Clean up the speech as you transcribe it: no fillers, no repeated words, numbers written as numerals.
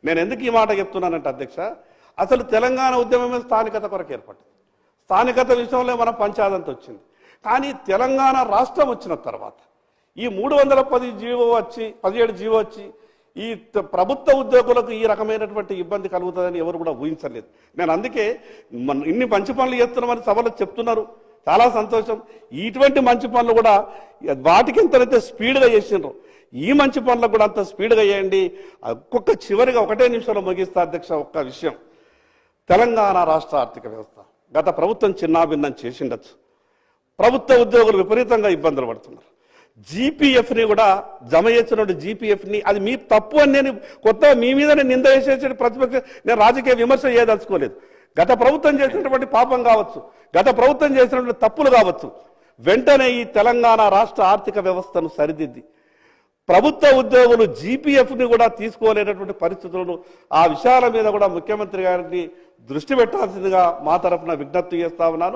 నేను ఎందుకు ఈ మాట చెప్తున్నానంటే అధ్యక్ష, అసలు తెలంగాణ ఉద్యమమే స్థానికత కొరకు ఏర్పడింది. స్థానికత విషయంలో మన పంచాయతీ వచ్చింది. కానీ తెలంగాణ రాష్ట్రం వచ్చిన తర్వాత ఈ 310 జీవో వచ్చి 17 జీవో వచ్చి ఈ ప్రభుత్వ ఉద్యోగులకు ఈ రకమైనటువంటి ఇబ్బంది కలుగుతుందని ఎవరు కూడా ఊహించలేదు. నేను అందుకే ఇన్ని మంచి పనులు చేస్తున్నామని సభలో చెప్తున్నారు, చాలా సంతోషం. ఇటువంటి మంచి పనులు కూడా వాటికి ఎంతైతే స్పీడ్గా చేసినారో ఈ మంచి పనులకు కూడా అంత స్పీడ్గా చేయండి. ఒక్కొక్క చివరిగా 1 నిమిషంలో ముగిస్తా అధ్యక్ష. ఒక్క విషయం, తెలంగాణ రాష్ట్ర ఆర్థిక వ్యవస్థ గత ప్రభుత్వం చిన్నాభిన్నం చేసిండొచ్చు. ప్రభుత్వ ఉద్యోగులు విపరీతంగా ఇబ్బందులు పడుతున్నారు. జీపీఎఫ్ని కూడా జమ చేసినటువంటి జీపీఎఫ్ని అది మీ తప్పు అని నేను కొత్తగా మీ మీదనే నింద వేసేసి ప్రతిపక్ష నేను రాజకీయ విమర్శ చేయదలుచుకోలేదు. గత ప్రభుత్వం చేసినటువంటి పాపం కావచ్చు, గత ప్రభుత్వం చేసినటువంటి తప్పులు కావచ్చు, వెంటనే ఈ తెలంగాణ రాష్ట్ర ఆర్థిక వ్యవస్థను సరిదిద్ది ప్రభుత్వ ఉద్యోగులు జీపీఎఫ్ని కూడా తీసుకోలేనటువంటి పరిస్థితులను ఆ విషయాల మీద కూడా ముఖ్యమంత్రి గారిని దృష్టి పెట్టాల్సిందిగా మా తరఫున విజ్ఞప్తి చేస్తా ఉన్నాను.